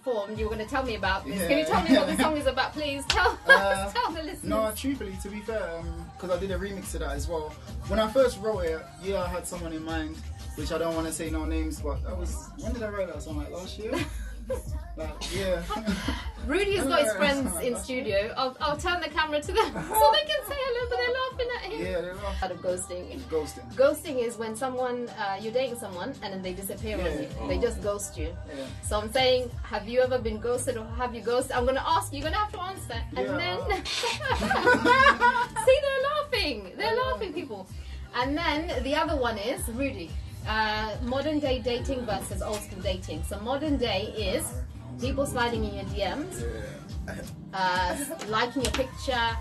performed, you were going to tell me about this. Can you tell me what the song is about, please? Tell the listeners. No, truthfully, to be fair, because I did a remix to that as well. When I first wrote it, I had someone in mind, which I don't want to say no names, but that was, when did I write that song? Like last year? Rudy has got his friends in studio. I'll turn the camera to them so they can say hello, but they're laughing at him. Yeah, they're laughing. Out of ghosting. Ghosting. Ghosting is when someone, you're dating someone and then they disappear on you. They just ghost you. Yeah. So I'm saying, have you ever been ghosted or have you ghosted? I'm going to ask you, you're going to have to answer. And then, see, they're laughing. They're laughing, people. And then the other one is, Rudy, modern day dating versus old school dating. So modern day is people sliding in your DMs, liking your picture,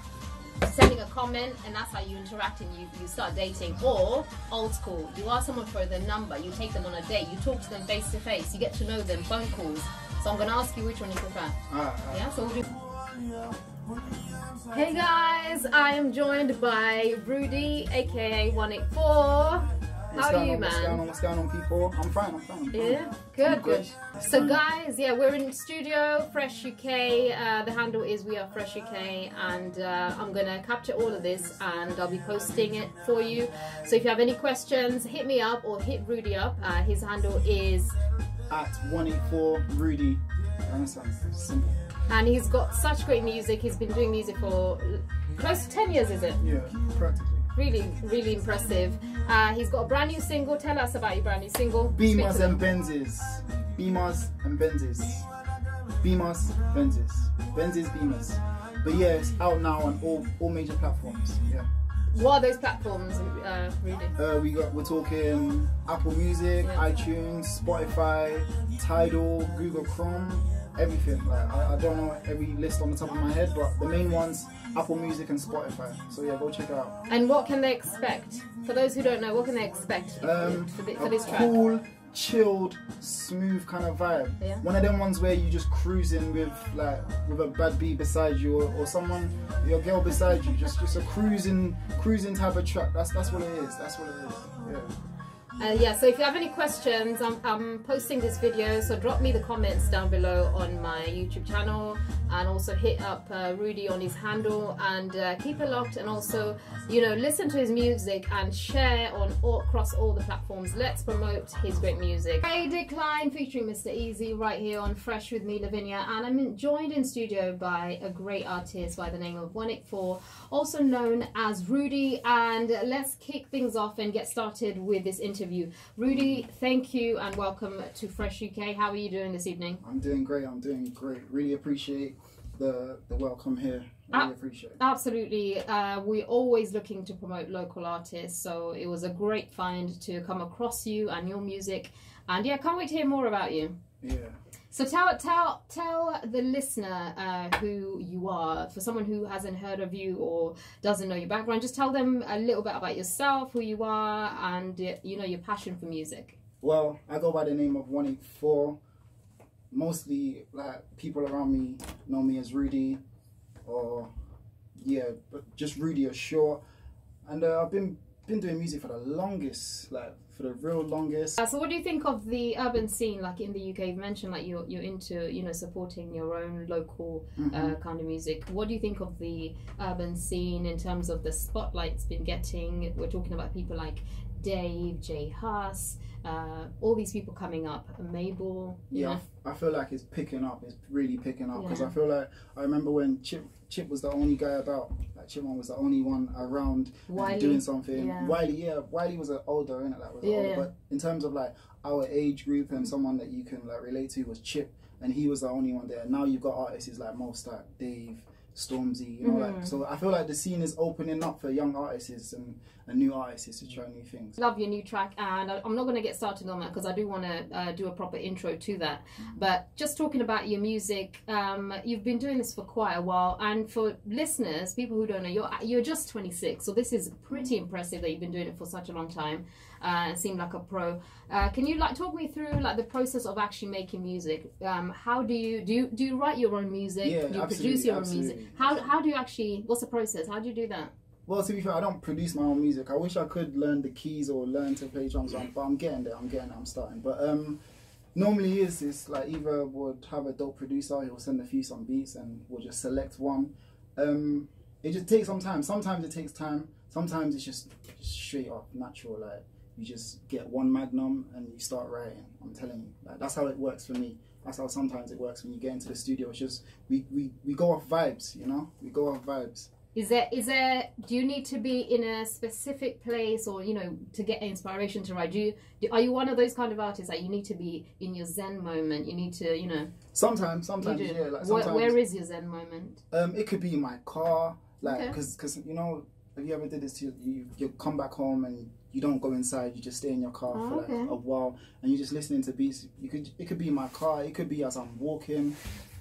sending a comment, and that's how you interact and you start dating. Or old school, you ask someone for their number, you take them on a date, you talk to them face to face, you get to know them, phone calls. So I'm going to ask you which one you prefer. Yeah, so we'll do. Hey guys, I am joined by Rudy, aka 184. How are you, man? What's going on, people? I'm fine. Yeah, good. So guys, we're in studio, Fresh UK. The handle is We Are Fresh UK, and I'm gonna capture all of this and I'll be posting it for you. So if you have any questions, hit me up or hit Rudy up. His handle is at 184 Rudy. Simple. And he's got such great music. He's been doing music for close to 10 years, is it? Yeah, practically. Really impressive. He's got a brand new single. Tell us about your brand new single. BEAMERZ and Benzs. BEAMERZ and Benzs. BEAMERZ, Benzs. Benzs, BEAMERZ. But yeah, it's out now on all major platforms. Yeah. What are those platforms, Rudy? We're talking Apple Music, iTunes, Spotify, Tidal, Google Chrome, everything. Like I don't know every list on the top of my head, but the main ones, Apple Music and Spotify. So yeah, go check it out. And what can they expect? For those who don't know, what can they expect for this track? Cool, chilled, smooth kind of vibe. Yeah. One of them ones where you just cruising with a bad beat beside you or someone, your girl beside you, just a cruising type of track. That's what it is. That's what it is. Yeah. So if you have any questions, I'm posting this video, so drop me the comments down below on my YouTube channel, and also hit up Rudy on his handle, and keep it locked, and also listen to his music and share across all the platforms. Let's promote his great music. Hey Decline featuring Mr. Easy right here on Fresh with me, Lavinia, and I'm joined in studio by a great artist by the name of 184, also known as Rudy, and let's kick things off and get started with this interview. Rudy, thank you and welcome to Fresh UK. How are you doing this evening? I'm doing great. Really appreciate the welcome here. Really appreciate it. Absolutely. We're always looking to promote local artists, so it was a great find to come across you and your music, and yeah, can't wait to hear more about you. Yeah. So tell the listener who you are. For someone who hasn't heard of you or doesn't know your background, just tell them a little bit about yourself, who you are, and your passion for music. Well, I go by the name of 184. Mostly, people around me know me as Rudy, or but just Rudy or short. And I've been doing music for the longest, for the real longest. So what do you think of the urban scene, in the UK? You've mentioned you're into supporting your own local kind of music. What do you think of the urban scene in terms of the spotlight it's been getting? We're talking about people like Dave, J Huss, all these people coming up, Mabel. I feel like it's picking up. It's really picking up, because I feel like I remember when Chip was the only guy about. Chipman was the only one around doing something. Yeah. Wiley was older, innit? But in terms of our age group and someone that you can relate to was Chip, and he was the only one there. Now you've got artists like Mostak, Dave, Stormzy, so I feel like the scene is opening up for young artists and new artists to try new things. Love your new track, and I'm not going to get started on that because I do want to do a proper intro to that. But just talking about your music, you've been doing this for quite a while, and for listeners, people who don't know, you're just 26, so this is pretty impressive that you've been doing it for such a long time. Seem like a pro. Can you talk me through the process of actually making music? How do you write your own music? Yeah, do you produce your own music? How do you actually? What's the process? How do you do that? Well, to be fair, I don't produce my own music. I wish I could learn the keys or learn to play drums, but I'm getting there. I'm starting. But Normally it's like either would have a dope producer, he'll send a few some beats and we'll just select one. It just takes some time. Sometimes it takes time. Sometimes it's just straight up natural. Like you just get one magnum and you start writing. I'm telling you, like that's how it works for me. That's how sometimes it works when you get into the studio. It's just we go off vibes, you know. We go off vibes. Is there? Do you need to be in a specific place, or you know, to get inspiration to write? Are you one of those kind of artists that you need to be in your zen moment? You need to, you know. Sometimes, yeah. Like sometimes, where is your zen moment? It could be in my car, like because you know, have you ever did this? You come back home and you don't go inside. You just stay in your car for like a while and you're just listening to beats. It could be in my car. It could be as I'm walking.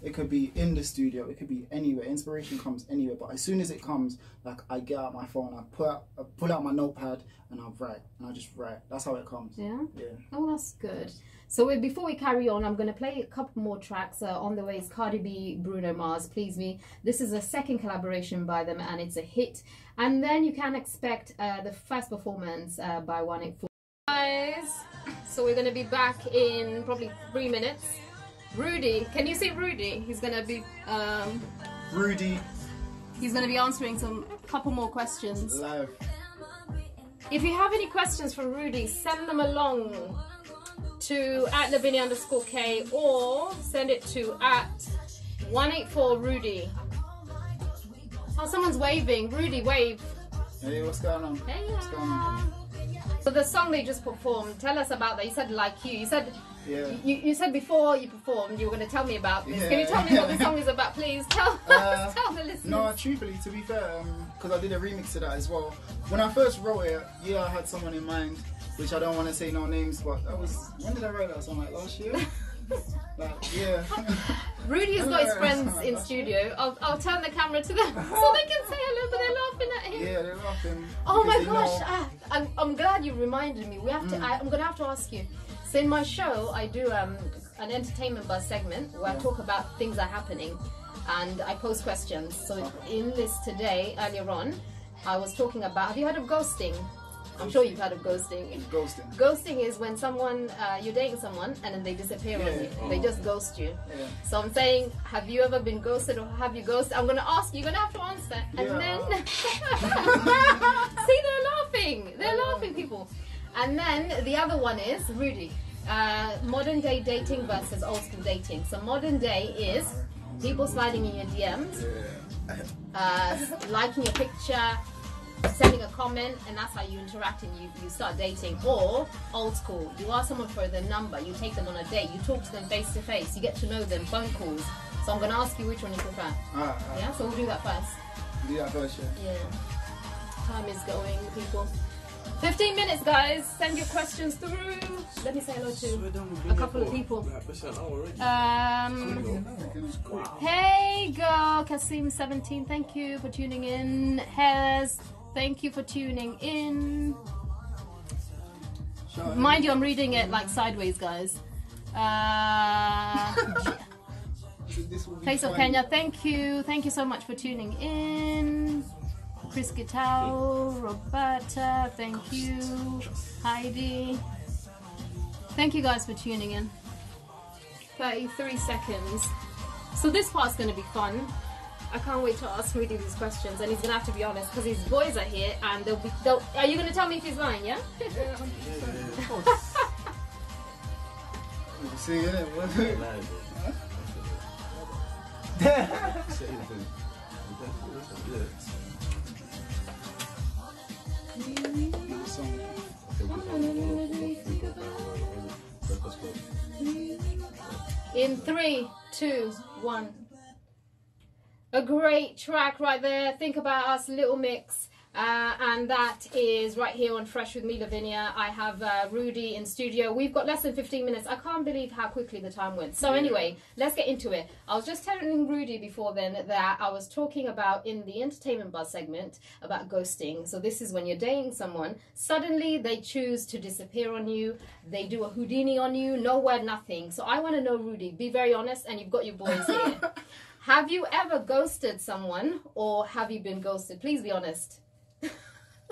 It could be in the studio. It could be anywhere. Inspiration comes anywhere. But as soon as it comes, like I get out my phone, I pull out my notepad, and I write. And I just write. That's how it comes. Yeah. Yeah. Oh, that's good. So before we carry on, I'm going to play a couple more tracks. On the way is Cardi B, Bruno Mars, Please Me. This is a second collaboration by them, and it's a hit. And then you can expect the first performance by 184. Guys, so we're going to be back in probably 3 minutes. Rudy, can you say Rudy? He's gonna be Rudy. He's gonna be answering couple more questions. Live. If you have any questions for Rudy, send them along to @Lavinia_K or send it to @184Rudy. Oh, someone's waving. Rudy, wave. Hey, what's going on? Hey. What's going on? So the song they just performed, tell us about that. You said Like You. You said you said before you performed you were going to tell me about this. Can you tell me what the song is about, please? Tell the listeners. No, truthfully, to be fair, because I did a remix to that as well. When I first wrote it, I had someone in mind, which I don't want to say no names, but that was, when did I write that song? Like last year? Rudy has got his friends in studio. I'll turn the camera to them so they can say hello, but they're laughing at him. Yeah, they're laughing. Oh my gosh, I'm glad you reminded me. We have to. I'm gonna have to ask you. So in my show, I do an entertainment buzz segment where I talk about things that are happening, and I pose questions. So in this today, earlier on, I was talking about. Have you heard of ghosting? I'm sure you've heard of ghosting. Ghosting. Ghosting is when you're dating someone and then they disappear on you. They just ghost you. Yeah. So I'm saying, have you ever been ghosted or have you ghosted? I'm going to ask you, you're going to have to answer. And then... See, they're laughing. They're laughing, people. And then the other one is, Rudy, modern day dating versus old school dating. So modern day is people sliding in your DMs, liking your picture, sending a comment, and that's how you interact and you start dating. Or old school, you ask someone for their number, you take them on a date, you talk to them face to face, you get to know them, phone calls. So I'm going to ask you which one you prefer. Yeah, so we'll do that first. Do that first, yeah. Time is going, people. 15 minutes, guys. Send your questions through. Let me say hello to a couple of people. Hey, girl, Kasim17, thank you for tuning in. Hez, thank you for tuning in. Mind you, I'm reading it like sideways, guys. Face of Kenya, thank you. Thank you so much for tuning in. Chris Guital, Roberta, thank you. Heidi. Thank you guys for tuning in. 33 seconds. So this part's going to be fun. I can't wait to ask Rudy these questions, and he's going to have to be honest because his boys are here and are you going to tell me if he's lying, yeah? Yeah, 100%. Of course. See it? In 3, 2, 1. A great track right there. Think About Us, Little Mix. And that is right here on Fresh with me, Lavinia. I have Rudy in studio. We've got less than 15 minutes. I can't believe how quickly the time went. So anyway, let's get into it. I was just telling Rudy before then that I was talking about in the entertainment buzz segment about ghosting. So this is when you're dating someone, suddenly they choose to disappear on you. They do a Houdini on you, no word, nothing. So I want to know, Rudy, be very honest, and you've got your boys here. Have you ever ghosted someone, or have you been ghosted? Please be honest.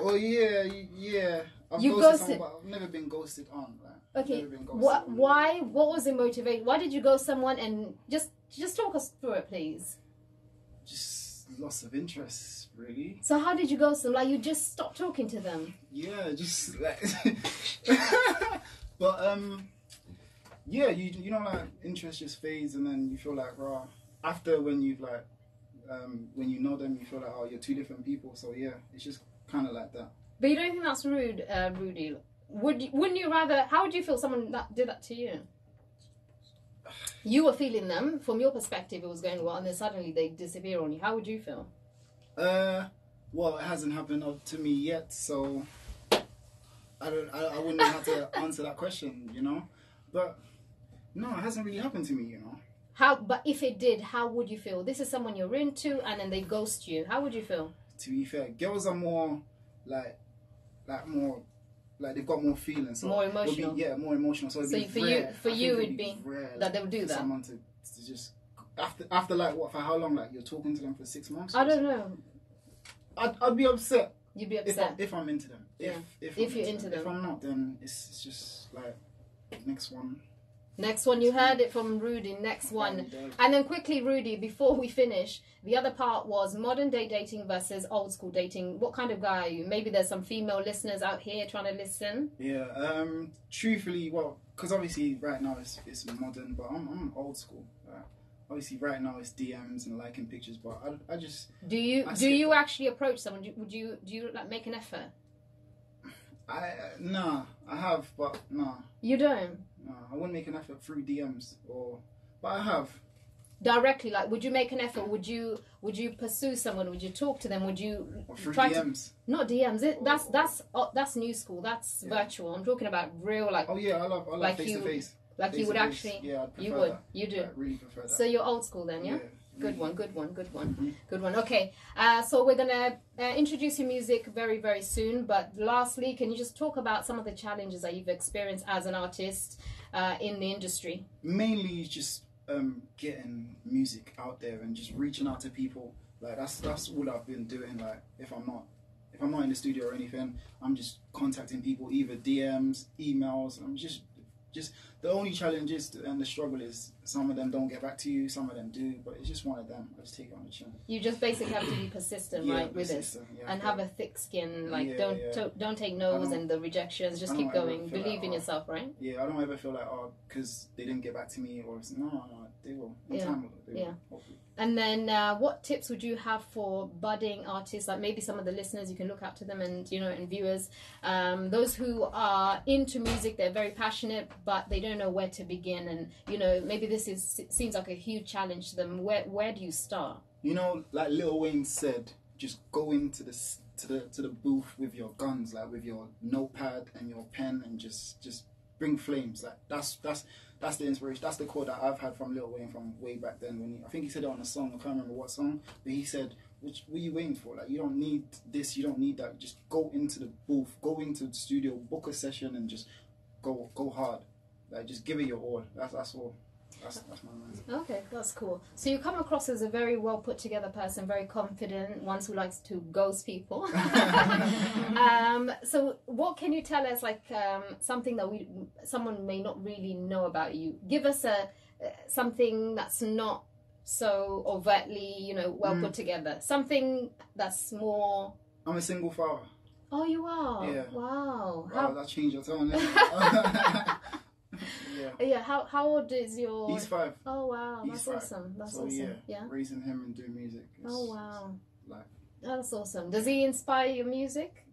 Oh yeah. I've You ghosted someone, but I've never been ghosted on. Like. Okay. Why? What was the motivation? Why did you ghost someone? And just talk us through it, please. Just loss of interest, really. So how did you ghost them? Like you just stopped talking to them? Yeah, just like. But yeah, you know, like interest just fades, and then you feel like, raw. After when you've like, when you know them, you feel like, oh, you're two different people. So yeah, it's just kind of like that. But you don't think that's rude, Rudy? Wouldn't you rather? How would you feel someone that did that to you? You were feeling them from your perspective. It was going well, and then suddenly they disappear on you. How would you feel? Well, it hasn't happened to me yet, so I wouldn't have to answer that question, you know. But no, it hasn't really happened to me, you know. But if it did, how would you feel? This is someone you're into, and then they ghost you. How would you feel? To be fair, girls are more like more. Like they've got more feelings, so more emotional. More emotional. So for you, it'd be rare that they would do that. Someone to just after like what, for how long? Like you're talking to them for 6 months? I don't know. I'd be upset. You'd be upset if I'm into them. If you're into them. If I'm not, then it's just like next one. Next one, you heard it from Rudy. Next one. And then quickly, Rudy, before we finish, the other part was modern day dating versus old school dating. What kind of guy are you? Maybe there's some female listeners out here trying to listen. Yeah, truthfully, well, because obviously right now it's modern, but I'm old school. Obviously right now it's DMs and liking pictures, but I just... Do you actually approach someone? Do you like make an effort? Nah, I have, but nah. You don't? No, I wouldn't make an effort through DMs, but I have. Directly, like, would you make an effort? Would you pursue someone? Would you talk to them? Would you through DMs? Not DMs. That's new school. That's virtual. I'm talking about real, like. Oh yeah, I love like face to face. Like you would actually. Yeah, I'd prefer you would. That. You do. I really prefer that. So you're old school then, yeah? Good one. Mm-hmm. Good one. Okay, so we're gonna introduce your music very, very soon. But lastly, can you just talk about some of the challenges that you've experienced as an artist in the industry? Mainly just getting music out there and just reaching out to people. Like that's all I've been doing. Like if I'm not in the studio or anything, I'm just contacting people, either DMs, emails. I'm just the only challenge is and the struggle is some of them don't get back to you, some of them do, but it's just one of them. I just take it on the chin. You just basically have to be persistent, right, with it, and have a thick skin. Like don't take no's and the rejections. Just keep going. Believe in yourself, right? Yeah, I don't ever feel like because they didn't get back to me or no, they will. In time, they will. Hopefully. And then, what tips would you have for budding artists? Like maybe some of the listeners, you can look up to them, and and viewers, those who are into music, they're very passionate, but they don't know where to begin, and maybe this seems like a huge challenge to them. Where do you start? Like Lil Wayne said, just go into the booth with your guns, like with your notepad and your pen, and just bring flames. Like that's the inspiration. That's the quote that I've had from Lil Wayne from way back then. I think he said it on a song. I can't remember what song, but he said, "What are you waiting for? Like you don't need this, you don't need that. Just go into the booth, go into the studio, book a session, and just go hard. Like just give it your all. That's all." That's my mind. Okay, that's cool. So you come across as a very well put together person, very confident, one who likes to ghost people. So what can you tell us, like something that someone may not really know about you? Give us something that's not so overtly, well put together. Something that's more. I'm a single father. Oh, you are? Yeah. Wow. Wow, that changed your tone. Yeah. How old is your? He's 5. Oh wow, He's that's 5. awesome. That's so, awesome. Yeah, raising him and doing music. Oh wow. Like, that's awesome. Does he inspire your music?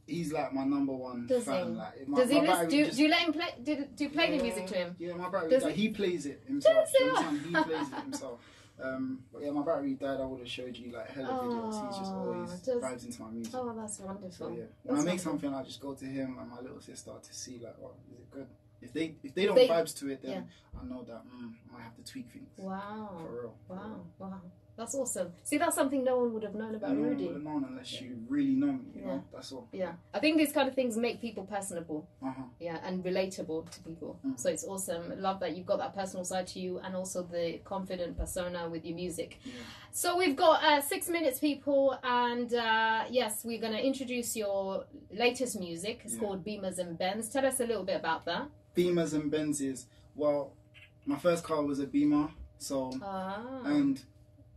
He's like my number one fan. Like, does he listen? Do you let him play? Do you play the music to him? Yeah, my brother. He plays it himself. He plays it himself. But yeah, my battery died. I would have showed you like hella videos. He's just always vibes into my music. Oh, that's wonderful. So, yeah, when I make something, I just go to him and my little sister to see like, is it good? If they don't vibes to it, then I know that I might have to tweak things. Wow. For real. Wow. That's awesome. See, that's something no one would have known about Rudy. No one would have known unless you really know me, you know? That's all. Yeah. I think these kind of things make people personable. Yeah, and relatable to people. So it's awesome. I love that you've got that personal side to you and also the confident persona with your music. Yeah. So we've got 6 minutes, people, and yes, we're going to introduce your latest music. It's called BEAMERZ and Benzs. Tell us a little bit about that. BEAMERZ and Benzs. Well, my first car was a Beamer, so and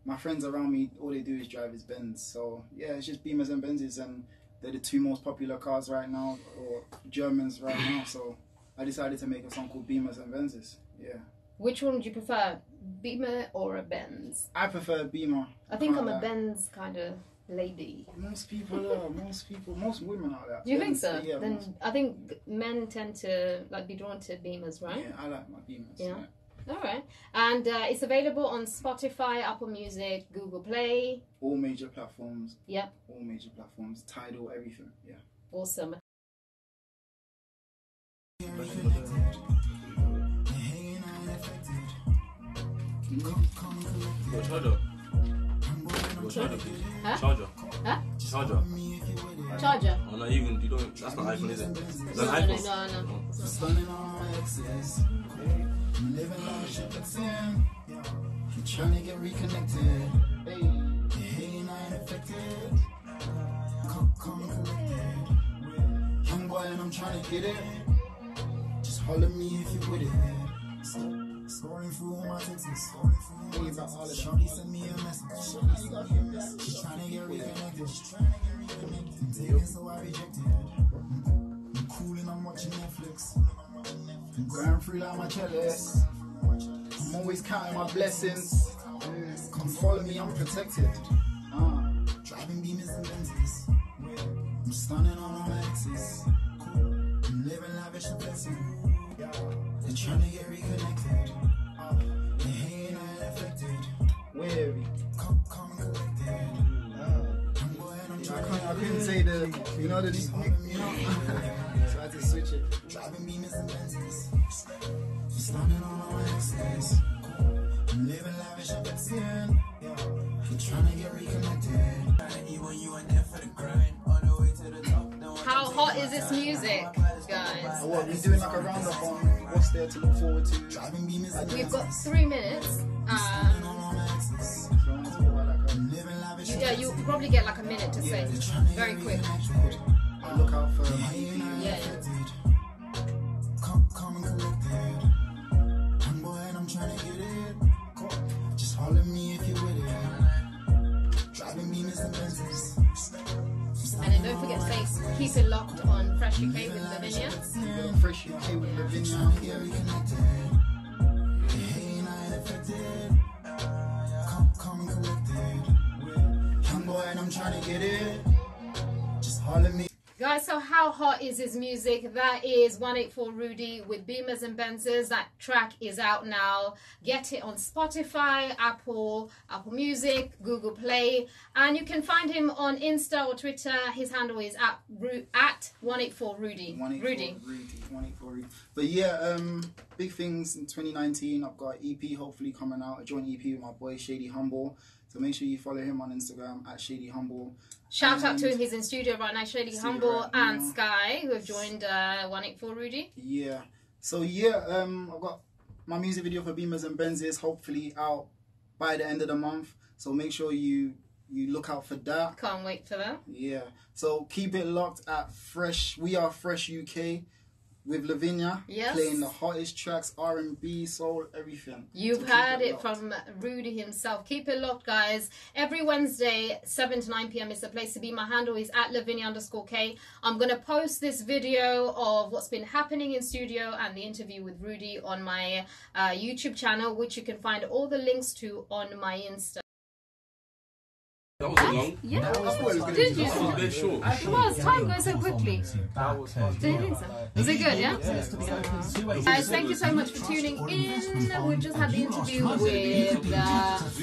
my friends around me, all they do is drive is Benz. So yeah, it's just BEAMERZ and Benzs, and they're the two most popular cars right now, or Germans right now. So I decided to make a song called BEAMERZ and Benzs. Yeah. Which one would you prefer, Beamer or a Benz? I prefer Beamer. I think I'm a Benz kind of lady. Most people are. Most women are that. Do you think so? Yeah. Then I think men tend to like be drawn to Beamers, right? Yeah, I like my Beamers. Yeah. All right, and it's available on Spotify, Apple Music, Google Play. All major platforms. Yep. All major platforms, Tidal, everything. Yeah. Awesome. Your charger. Huh? Charger. Huh? Charger. Charger. Oh no, even you don't. That's not iPhone, is it? Is that No, iPhone? no. Stunning on my exes. Living life shit that's in. I'm trying to get reconnected. Hey, ain't I affected? Come collected. Young boy and I'm trying to get it. Just holler me if you with it. Scoring through all my texts. Think about all the shorty send me a message. She's trying to get reconnected. Taken so I rejected. I'm cool and I'm watching Netflix. I'm going through like my chalice. I'm always counting my blessings. Come follow me, I'm protected. Driving BEAMERZ and Benzs. I'm stunning on all my exes. I'm living lavish and blessing. They're trying to get reconnected. They ain't affected. Wary. Come collected. I couldn't say the, you know, so I had to switch it. Driving BEAMERZ and Benzs. Stunning on all my exes. I'm living lavish and blessing. They're trying to get reconnected. How hot is this music, guys? What, we're doing like a roundup on what's there to look forward to. We've got 3 minutes. Yeah, you'll probably get like a minute to say. Very quick. Look out for my EP. Yeah. Come and collected. I'm boy and I'm trying to get it. Just holler me if you with it. Driving BEAMERZ and Benzs. And then don't forget to say, keep it locked on Fresh UK with Lavinia. Fresh UK with Lavinia. Here we connected. Ain't I affected? Come and collected. Young boy and I'm trying to get it. Just holler me. Guys, so how hot is his music? That is 184 Rudy with BEAMERZ and Benzs. That track is out now. Get it on Spotify, Apple Music, Google Play, and you can find him on Insta or Twitter. His handle is at 184 Rudy. 184 Rudy. But yeah, big things in 2019. I've got an EP hopefully coming out, a joint EP with my boy Shady Humble. So make sure you follow him on Instagram at Shady Humble. Shout out to him, he's in studio right now, Shady Humble and Sky, who have joined 184 Rudy. Yeah. So yeah, I've got my music video for BEAMERZ and Benzs hopefully out by the end of the month. So make sure you look out for that. Can't wait for that. Yeah. So keep it locked at Fresh. We are Fresh UK with Lavinia. Yes. Playing the hottest tracks, R&B, soul, everything. You've heard it from Rudy himself. Keep it locked, guys. Every Wednesday, 7 to 9 p.m. is the place to be. My handle is at Lavinia_K. I'm going to post this video of what's been happening in studio and the interview with Rudy on my YouTube channel, which you can find all the links to on my Insta. That wasn't long. Yeah. Did you? That was very short. It was. Time goes so quickly. Did you think so? Was it good, yeah? Guys, thank you so much for tuning in. We've just had the interview with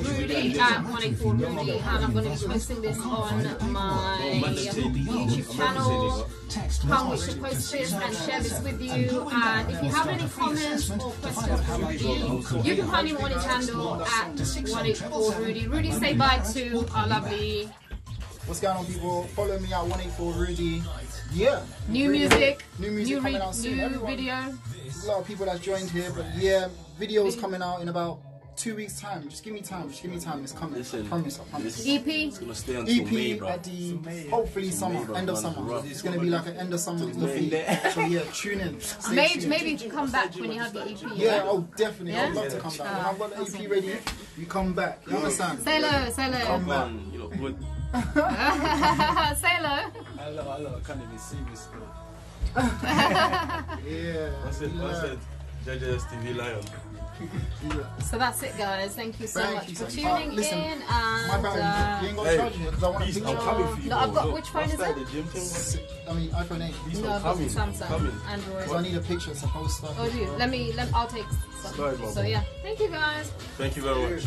Rudy at 184 Rudy, and I'm going to be posting this on my YouTube channel. Can't wait to post this and share this with you. And if you have any comments or questions for Rudy, you can find him on his handle at 184 Rudy. Rudy, say bye to our lovely. What's going on, people? Follow me at 184 Rudy. Yeah. New music coming out soon. Video. There's a lot of people that's joined here, but yeah, videos coming out in about 2 weeks' time. Just give me time. It's coming. Listen, I promise. EP. It's gonna stay until May, EP bro. at the hopefully summer, end of summer. It's gonna be like an end of summer EP. So yeah, tune in. Maybe you can come back when you have the EP. Yeah, oh definitely. Yeah? I'd love to come back. When I've got the EP ready, you come back. You understand? Say hello. Come back. You look good. Say hello. Hello, I can't even see this. Yeah. That's it. JJS TV Lion. So that's it, guys. Thank you so much for tuning listen, in. My And bad. You ain't got to charge it because I want to picture. I'm coming for you. no, I've got. Which phone is That's like it? the gym thing. I mean, iPhone 8. No, I've got Samsung, Android. So I need a picture, it's a poster. Oh, do you? I'll take some. Sorry, So yeah, thank you guys. Thank you very much.